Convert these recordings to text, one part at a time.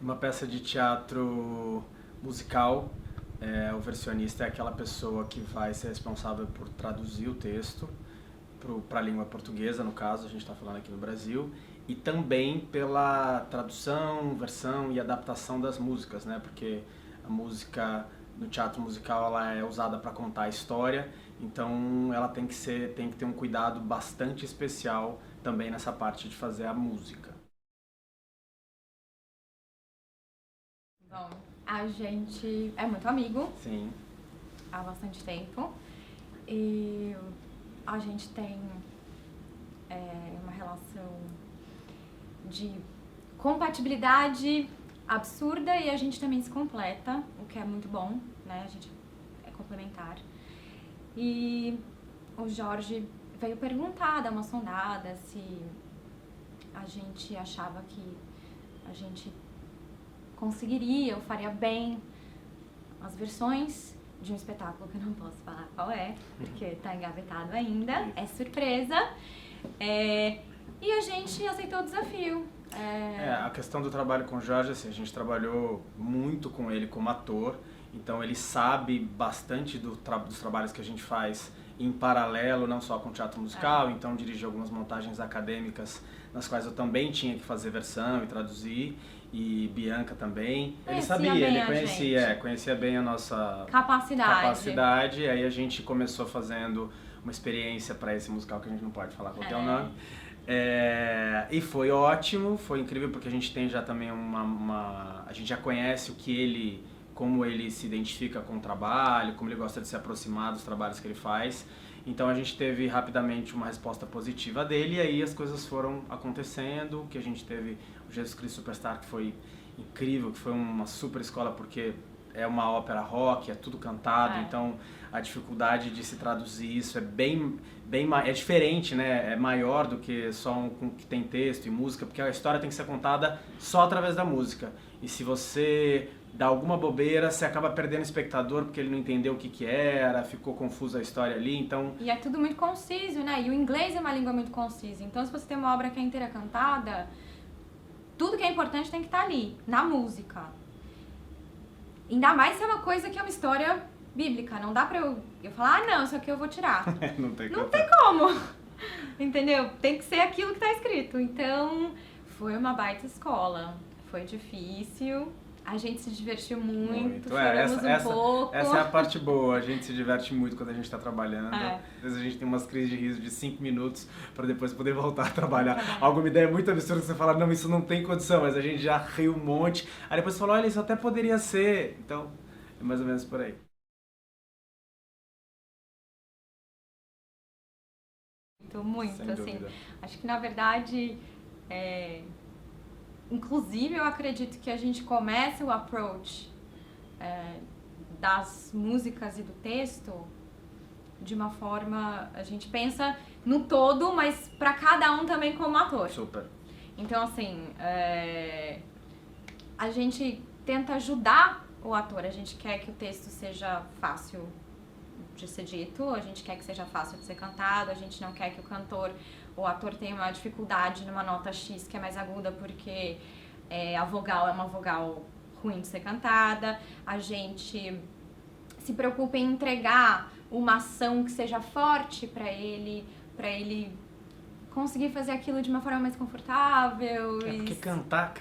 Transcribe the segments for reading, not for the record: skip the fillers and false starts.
Uma peça de teatro musical, o versionista é aquela pessoa que vai ser responsável por traduzir o texto para a língua portuguesa, no caso, a gente está falando aqui no Brasil, e também pela tradução, versão e adaptação das músicas, né? Porque a música no teatro musical ela é usada para contar a história, então ela tem que ter um cuidado bastante especial também nessa parte de fazer a música. Bom, a gente é muito amigo. Sim. Há bastante tempo. E a gente tem uma relação de compatibilidade absurda e a gente também se completa, o que é muito bom, né? A gente é complementar. E o Jorge veio perguntar, dar uma sondada, se a gente achava que a gente conseguiria ou faria bem as versões de um espetáculo que eu não posso falar qual é, porque está engavetado ainda, é surpresa. E a gente aceitou o desafio. A questão do trabalho com o Jorge, assim, a gente trabalhou muito com ele como ator, então ele sabe bastante dos trabalhos que a gente faz em paralelo, não só com o teatro musical, então dirigi algumas montagens acadêmicas nas quais eu também tinha que fazer versão e traduzir, e Bianca também. Ele sabia, ele conhecia bem a nossa capacidade, aí a gente começou fazendo uma experiência para esse musical que a gente não pode falar qual é o nome. E foi ótimo, foi incrível porque a gente tem já também a gente já conhece como ele se identifica com o trabalho, como ele gosta de se aproximar dos trabalhos que ele faz. Então a gente teve rapidamente uma resposta positiva dele e aí as coisas foram acontecendo, que a gente teve o Jesus Cristo Superstar, que foi incrível, que foi uma super escola porque é uma ópera rock, é tudo cantado, então a dificuldade de se traduzir isso é diferente, né? É maior do que só que tem texto e música, porque a história tem que ser contada só através da música. E se você dá alguma bobeira, você acaba perdendo o espectador porque ele não entendeu o que era, ficou confusa a história ali, então... E é tudo muito conciso, né? E o inglês é uma língua muito concisa, então se você tem uma obra que é inteira cantada, tudo que é importante tem que estar ali, na música. Ainda mais se é uma coisa que é uma história bíblica, não dá pra eu falar, não, isso aqui eu vou tirar. Não tem como, entendeu? Tem que ser aquilo que tá escrito. Então, foi uma baita escola, foi difícil, a gente se divertiu muito, choramos um pouco. Essa é a parte boa, a gente se diverte muito quando a gente tá trabalhando. Às vezes a gente tem umas crises de riso de 5 minutos pra depois poder voltar a trabalhar. Alguma ideia muito absurda que você fala, não, isso não tem condição, mas a gente já riu um monte. Aí depois você fala, olha, isso até poderia ser. Então, é mais ou menos por aí. Muito, assim. Acho que na verdade, inclusive eu acredito que a gente começa o approach das músicas e do texto de uma forma, a gente pensa no todo, mas pra cada um também como ator. Super. Então assim, a gente tenta ajudar o ator, a gente quer que o texto seja fácil de ser dito, a gente quer que seja fácil de ser cantado, a gente não quer que o ator tenha uma dificuldade numa nota X que é mais aguda porque a vogal é uma vogal ruim de ser cantada, a gente se preocupa em entregar uma ação que seja forte para ele conseguir fazer aquilo de uma forma mais confortável. Porque cantar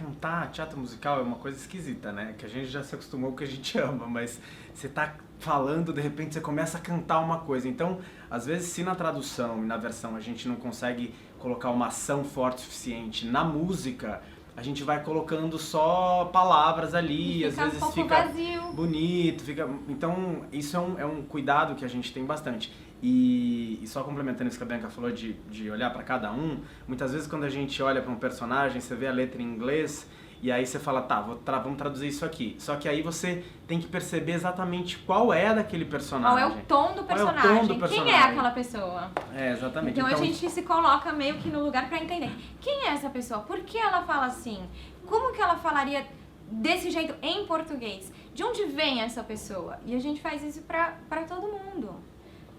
teatro musical é uma coisa esquisita, né? Que a gente já se acostumou com o que a gente ama, mas você tá falando, de repente você começa a cantar uma coisa. Então, às vezes, se na tradução e na versão a gente não consegue colocar uma ação forte o suficiente na música, a gente vai colocando só palavras ali, às vezes fica vazio. Bonito, então isso é um cuidado que a gente tem bastante. E só complementando isso que a Bianca falou de olhar para cada um, muitas vezes quando a gente olha para um personagem, você vê a letra em inglês e aí você fala, tá, vamos traduzir isso aqui. Só que aí você tem que perceber exatamente qual é daquele personagem. Qual é o tom do personagem? Quem é aquela pessoa? Exatamente. Então a gente se coloca meio que no lugar pra entender. Quem é essa pessoa? Por que ela fala assim? Como que ela falaria desse jeito em português? De onde vem essa pessoa? E a gente faz isso pra todo mundo.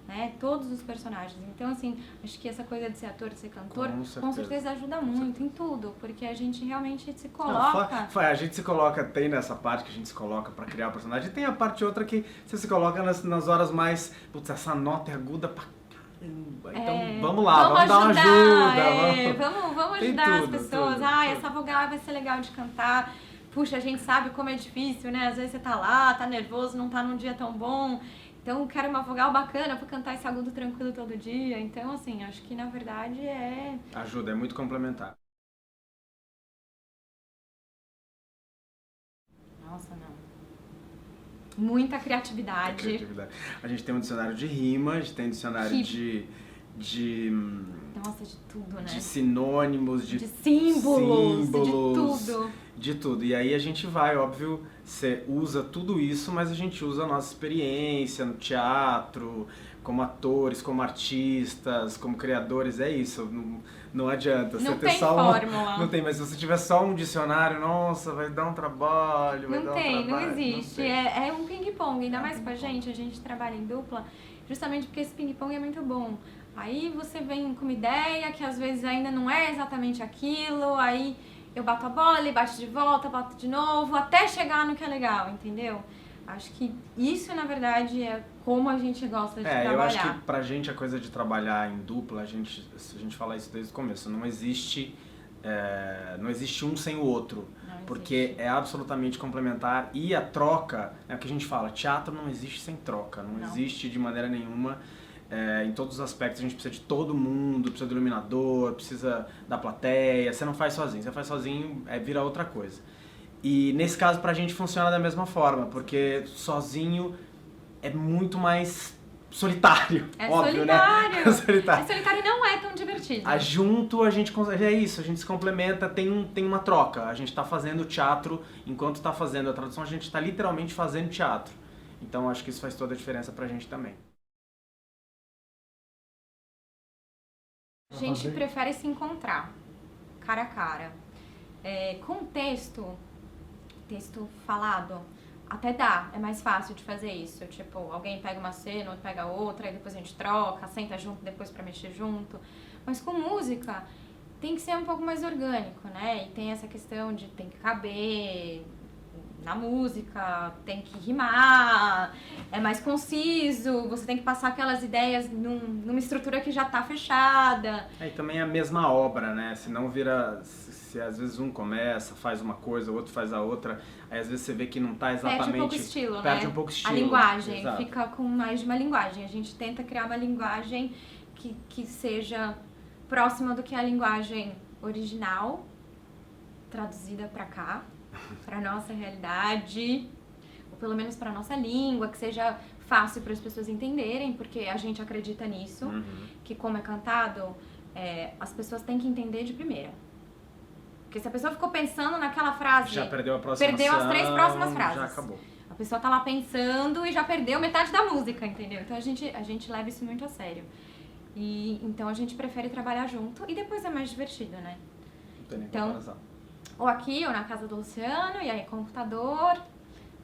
né? Todos os personagens. Então, assim, acho que essa coisa de ser ator, de ser cantor, Com certeza ajuda muito em tudo, porque a gente realmente se coloca... A gente se coloca, tem nessa parte que a gente se coloca pra criar o personagem, e tem a parte outra que você se coloca nas horas mais, putz, essa nota é aguda pra caramba, então vamos lá, vamos dar uma ajuda. Vamos ajudar as pessoas, essa vogal vai ser legal de cantar, puxa, a gente sabe como é difícil, né? Às vezes você tá lá, tá nervoso, não tá num dia tão bom... Então, quero uma vogal bacana pra cantar esse agudo tranquilo todo dia. Então, assim, acho que na verdade ajuda, é muito complementar. Nossa, não. Muita criatividade. A gente tem um dicionário de rima, a gente tem um dicionário de Nossa, de tudo, né? De sinônimos, de símbolos, de tudo. E aí a gente vai, óbvio, você usa tudo isso, mas a gente usa a nossa experiência no teatro, como atores, como artistas, como criadores, é isso. Não adianta. Não tem fórmula. Não tem, mas se você tiver só um dicionário, nossa, vai dar um trabalho, não existe. É um ping-pong, ainda mais com a gente trabalha em dupla, justamente porque esse ping-pong é muito bom. Aí você vem com uma ideia que às vezes ainda não é exatamente aquilo, aí eu bato a bola, ele bate de volta, bato de novo, até chegar no que é legal, entendeu? Acho que isso, na verdade, é como a gente gosta de trabalhar. Eu acho que pra gente a coisa de trabalhar em dupla, se a gente falar isso desde o começo, não existe um sem o outro, porque é absolutamente complementar e a troca, é o que a gente fala, teatro não existe sem troca, não existe de maneira nenhuma. Em todos os aspectos a gente precisa de todo mundo, precisa do iluminador, precisa da plateia, você não faz sozinho, você faz sozinho vira outra coisa. E nesse caso pra gente funciona da mesma forma, porque sozinho é muito mais solitário, óbvio, solitário. Né? É solitário. É solitário e não é tão divertido. Junto a gente consegue, a gente se complementa, tem uma troca, a gente tá fazendo teatro, enquanto tá fazendo a tradução a gente tá literalmente fazendo teatro. Então acho que isso faz toda a diferença pra gente também. A gente prefere se encontrar, cara a cara. Com texto falado, até dá, é mais fácil de fazer isso. Tipo, alguém pega uma cena, outro pega outra, e depois a gente troca, senta junto depois pra mexer junto. Mas com música, tem que ser um pouco mais orgânico, né? E tem essa questão de tem que caber na música, tem que rimar, é mais conciso, você tem que passar aquelas ideias numa estrutura que já tá fechada. E também é a mesma obra, né? Senão vira... Se às vezes um começa, faz uma coisa, o outro faz a outra, aí às vezes você vê que não tá exatamente... Perde um pouco o estilo, né? Perde um pouco o estilo. A linguagem, exato. Fica com mais de uma linguagem. A gente tenta criar uma linguagem que seja próxima do que a linguagem original, traduzida pra cá, pra nossa realidade, ou pelo menos pra nossa língua, que seja fácil para as pessoas entenderem, porque a gente acredita nisso, que como é cantado, as pessoas têm que entender de primeira. Porque se a pessoa ficou pensando naquela frase... Já perdeu a próxima Perdeu as 3 próximas frases. Já acabou. A pessoa tá lá pensando e já perdeu metade da música, entendeu? Então a gente leva isso muito a sério. E então a gente prefere trabalhar junto e depois é mais divertido, né? Não tem nem comparação. Ou aqui, ou na casa do Luciano, e aí computador,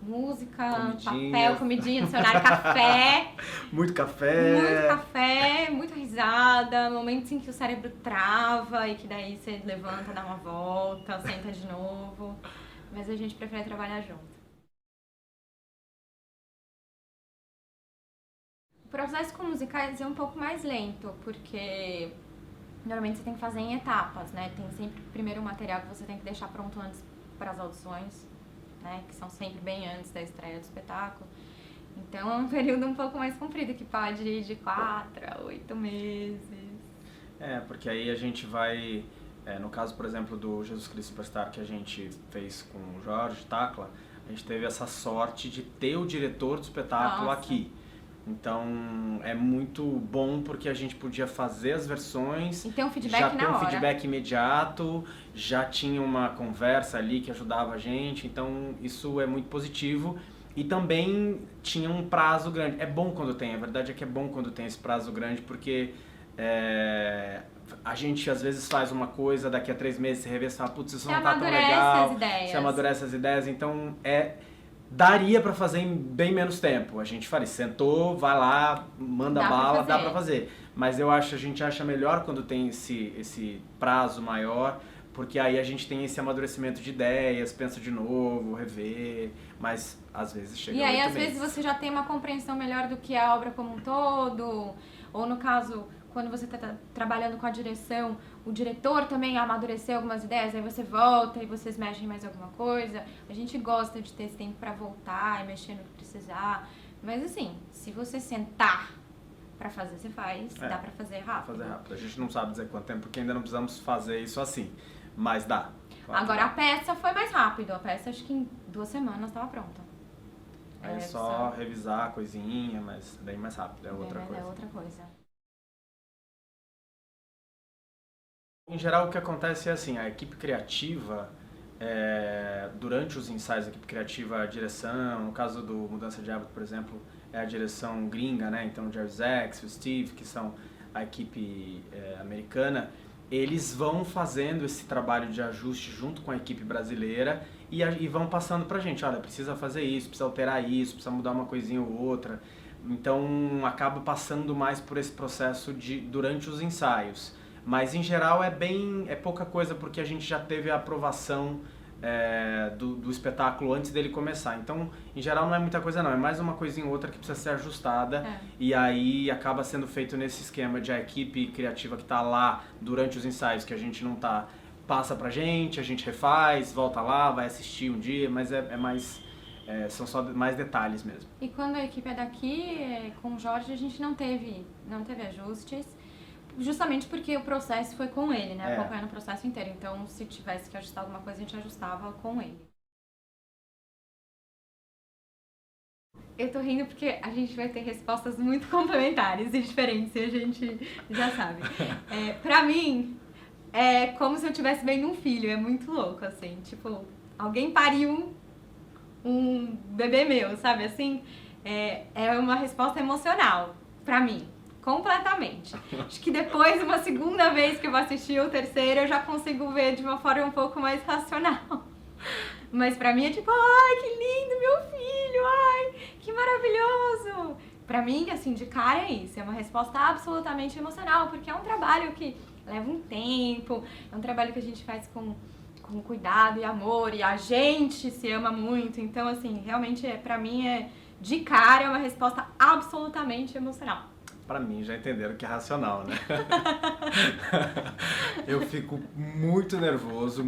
música, papel, comidinha, dicionário, café. Muito café, muita risada, momentos em que o cérebro trava e que daí você levanta, dá uma volta, senta de novo. Mas a gente prefere trabalhar junto. O processo com musicais é um pouco mais lento, porque normalmente você tem que fazer em etapas, né? Tem sempre primeiro um material que você tem que deixar pronto antes para as audições, né? Que são sempre bem antes da estreia do espetáculo. Então é um período um pouco mais comprido, que pode ir de 4 a 8 meses. Porque aí a gente vai... no caso, por exemplo, do Jesus Cristo Superstar que a gente fez com o Jorge Tacla, a gente teve essa sorte de ter o diretor do espetáculo aqui. Então é muito bom porque a gente podia fazer as versões, e ter um feedback já ter na um hora. Feedback imediato, já tinha uma conversa ali que ajudava a gente, então isso é muito positivo. E também tinha um prazo grande. É bom quando tem, a verdade é que é bom quando tem esse prazo grande, porque a gente às vezes faz uma coisa, daqui a 3 meses você revê e fala, putz, isso não tá tão legal. Você amadurece as ideias, então daria pra fazer em bem menos tempo. A gente faria, sentou, vai lá, manda bala, dá pra fazer. Mas a gente acha melhor quando tem esse prazo maior, porque aí a gente tem esse amadurecimento de ideias, pensa de novo, rever, mas às vezes chega. E aí às vezes você já tem uma compreensão melhor do que é a obra como um todo, ou no caso, quando você está trabalhando com a direção, o diretor também amadureceu algumas ideias, aí você volta e vocês mexem em mais alguma coisa. A gente gosta de ter esse tempo para voltar e mexer no que precisar. Mas assim, se você sentar para fazer, você faz. Dá para fazer rápido. A gente não sabe dizer quanto tempo, porque ainda não precisamos fazer isso assim. Mas dá. Claro. Agora a peça foi mais rápido. A peça acho que em 2 semanas estava pronta. É só revisar a coisinha, mas bem mais rápido. É outra coisa. É outra coisa. Em geral, o que acontece é assim, a equipe criativa, durante os ensaios, a equipe criativa, a direção, no caso do Mudança de Hábito, por exemplo, é a direção gringa, né? Então o Jerry Zaks, o Steve, que são a equipe americana, eles vão fazendo esse trabalho de ajuste junto com a equipe brasileira e vão passando pra gente, olha, precisa fazer isso, precisa alterar isso, precisa mudar uma coisinha ou outra. Então acaba passando mais por esse processo durante os ensaios. Mas em geral é pouca coisa, porque a gente já teve a aprovação do espetáculo antes dele começar. Então, em geral não é muita coisa não, é mais uma coisinha ou outra que precisa ser ajustada. E aí acaba sendo feito nesse esquema de a equipe criativa que está lá durante os ensaios, que a gente não tá, passa pra gente, a gente refaz, volta lá, vai assistir um dia, mas são só mais detalhes mesmo. E quando a equipe é daqui, com o Jorge, a gente não teve ajustes. Justamente porque o processo foi com ele, né? Acompanhando o processo inteiro. Então, se tivesse que ajustar alguma coisa, a gente ajustava com ele. Eu tô rindo porque a gente vai ter respostas muito complementares e diferentes, e a gente já sabe. Pra mim, é como se eu estivesse vendo um filho. É muito louco, assim. Tipo, alguém pariu um bebê meu, sabe? Assim, é uma resposta emocional pra mim. Completamente. Acho que depois, uma segunda vez que eu vou assistir o terceiro, eu já consigo ver de uma forma um pouco mais racional. Mas pra mim é tipo, ai, que lindo, meu filho, ai, que maravilhoso. Pra mim, assim, de cara é isso, é uma resposta absolutamente emocional, porque é um trabalho que leva um tempo, é um trabalho que a gente faz com cuidado e amor, e a gente se ama muito. Então, assim, realmente, pra mim, de cara, é uma resposta absolutamente emocional. Pra mim, já entenderam que é racional, né? Eu fico muito nervoso,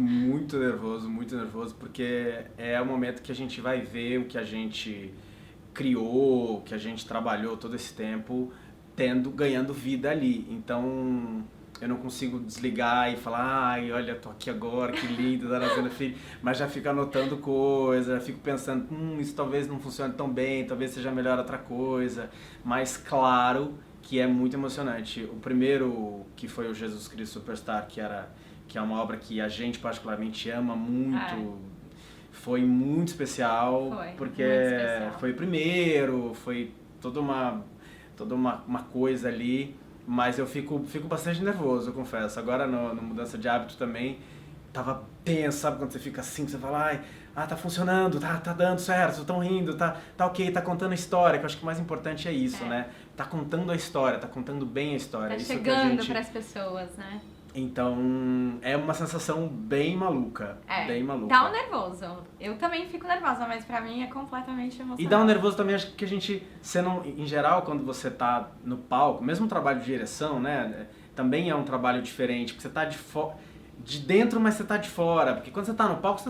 porque é o momento que a gente vai ver o que a gente criou, o que a gente trabalhou todo esse tempo, ganhando vida ali. Então, eu não consigo desligar e falar, ai, olha, tô aqui agora, que lindo, da Nazina Filho, mas já fico anotando coisas, já fico pensando, isso talvez não funcione tão bem, talvez seja melhor outra coisa, mas claro que é muito emocionante. O primeiro, que foi o Jesus Cristo Superstar, que é uma obra que a gente particularmente ama muito, foi muito especial, porque foi o primeiro, foi toda uma coisa ali, mas eu fico bastante nervoso, eu confesso. Agora no Mudança de Hábito também, tava tenso, sabe quando você fica assim, você fala, tá funcionando, tá dando certo, estão rindo, tá ok, tá contando a história, que eu acho que o mais importante é isso, né? Tá contando a história, tá contando bem a história. Tá isso chegando pras pessoas, né? Então, é uma sensação bem maluca, bem maluca. Dá um nervoso. Eu também fico nervosa, mas pra mim é completamente emocionante. E dá um nervoso também, acho que a gente, em geral, quando você tá no palco, mesmo o trabalho de direção, né? Também é um trabalho diferente, porque você tá de dentro, mas você tá de fora. Porque quando você tá no palco,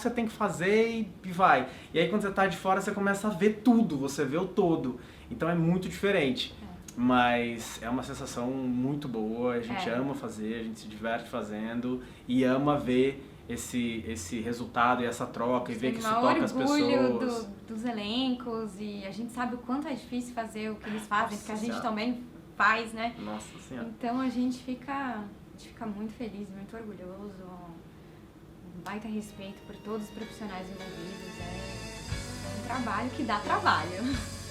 você tem que fazer e vai. E aí quando você tá de fora, você começa a ver tudo, você vê o todo. Então é muito diferente. Mas é uma sensação muito boa, a gente ama fazer, a gente se diverte fazendo e ama ver esse resultado e essa troca e ver que isso toca as pessoas. Orgulho dos elencos, e a gente sabe o quanto é difícil fazer o que eles fazem, porque a gente também faz, né? Nossa Senhora. Então a gente fica muito feliz, muito orgulhoso, um baita respeito por todos os profissionais envolvidos. É um trabalho que dá trabalho.